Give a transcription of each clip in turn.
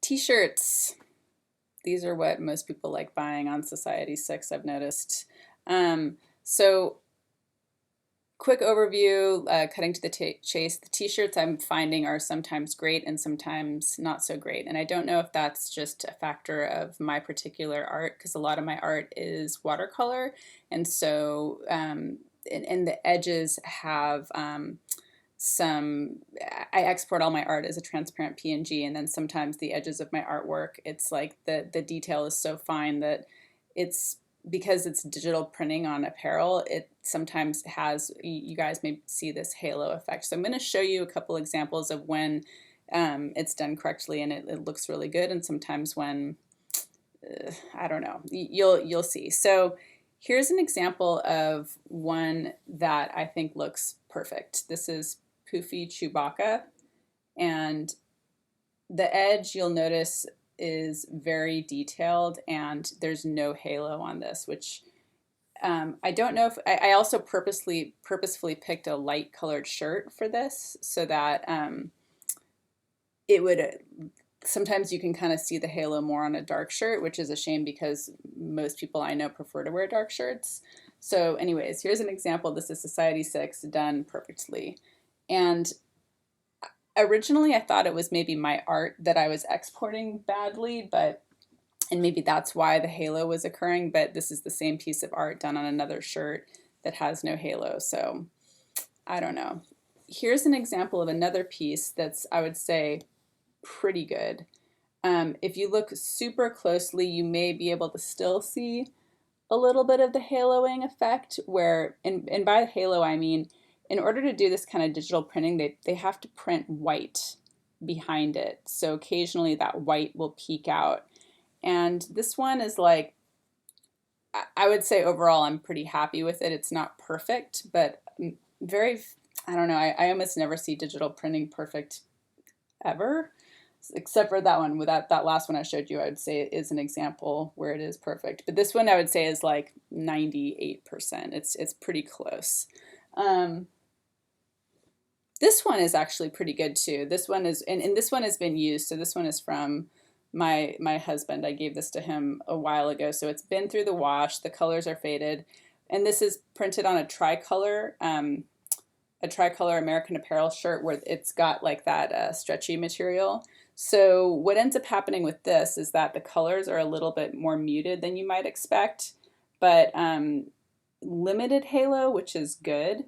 T-shirts. These are what most people like buying on Society6, I've noticed. So quick overview, cutting to the chase. The t-shirts I'm finding are sometimes great and sometimes not so great. And I don't know if that's just a factor of my particular art, because a lot of my art is watercolor. And so, and the edges have I export all my art as a transparent PNG, and then sometimes the edges of my artwork, it's like the detail is so fine that it's, because it's digital printing on apparel, it sometimes has, you guys may see this halo effect. So I'm going to show you a couple examples of when it's done correctly and it looks really good, and sometimes when, I don't know, you'll see. So here's an example of one that I think looks perfect. This is Poofy Chewbacca, and the edge, you'll notice, is very detailed, and there's no halo on this, which I don't know if I also purposefully picked a light colored shirt for this, so that it would, sometimes you can kind of see the halo more on a dark shirt, which is a shame because most people I know prefer to wear dark shirts. So anyways, here's an example. This is Society6 done perfectly. And originally I thought it was maybe my art that I was exporting badly, and maybe that's why the halo was occurring, but this is the same piece of art done on another shirt that has no halo, so I don't know. Here's an example of another piece that's, I would say, pretty good. If you look super closely, you may be able to still see a little bit of the haloing effect, where, and by halo I mean, in order to do this kind of digital printing, they have to print white behind it. So occasionally that white will peek out. And this one is like, I would say overall I'm pretty happy with it. It's not perfect, but very, I don't know, I almost never see digital printing perfect ever, except for that one. With that last one I showed you, I would say it is an example where it is perfect. But this one I would say is like 98%. It's pretty close. This one is actually pretty good too. This one is, and this one has been used. So this one is from my husband. I gave this to him a while ago. So it's been through the wash. The colors are faded. And this is printed on a tricolor American Apparel shirt where it's got like that stretchy material. So what ends up happening with this is that the colors are a little bit more muted than you might expect, but limited halo, which is good.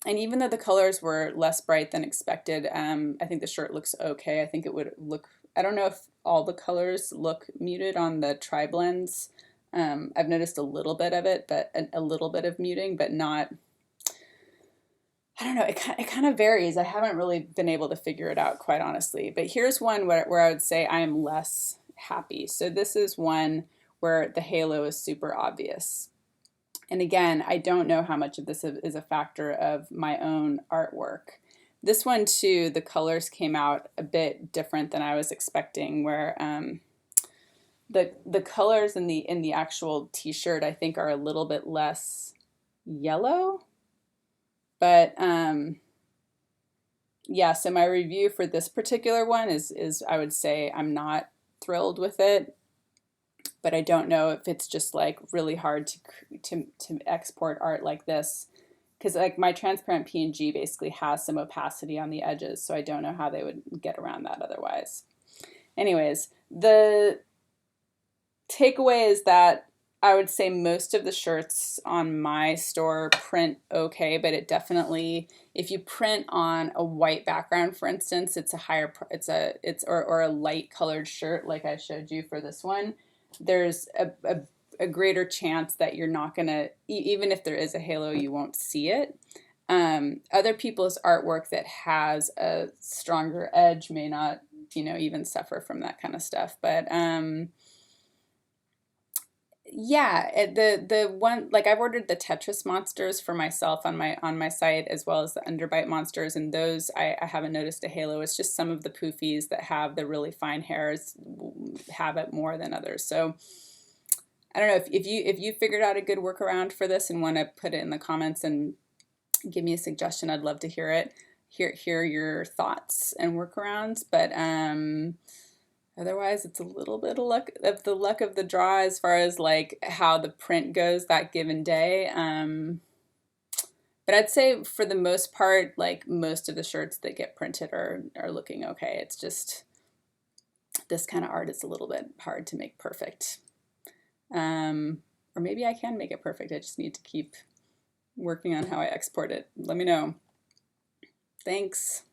And even though the colors were less bright than expected, I think the shirt looks okay. I think it would look, I don't know if all the colors look muted on the tri-blends. I've noticed a little bit of it, but a little bit of muting, but not, I don't know, it kind of varies. I haven't really been able to figure it out, quite honestly. But here's one where I would say I am less happy. So this is one where the halo is super obvious. And again, I don't know how much of this is a factor of my own artwork. This one too, the colors came out a bit different than I was expecting, where the colors in the actual t-shirt I think are a little bit less yellow. But yeah, so my review for this particular one is I would say I'm not thrilled with it. But I don't know if it's just like really hard to export art like this, because like my transparent PNG basically has some opacity on the edges, so I don't know how they would get around that otherwise. Anyways, the takeaway is that I would say most of the shirts on my store print okay, but it definitely, if you print on a white background, for instance, it's a higher, or a light colored shirt like I showed you for this one, there's a greater chance that you're not gonna, even if there is a halo, you won't see it. Other people's artwork that has a stronger edge may not, even suffer from that kind of stuff. But yeah, the one, like I've ordered the Tetris monsters for myself on my site, as well as the Underbite monsters, and those I haven't noticed a halo. It's just some of the poofies that have the really fine hairs have it more than others. So I don't know if you figured out a good workaround for this and want to put it in the comments and give me a suggestion. I'd love to hear it. hear your thoughts and workarounds. But otherwise, it's a little bit of the luck of the draw as far as like how the print goes that given day. But I'd say for the most part, like most of the shirts that get printed are looking okay. It's just this kind of art is a little bit hard to make perfect. Or maybe I can make it perfect. I just need to keep working on how I export it. Let me know. Thanks.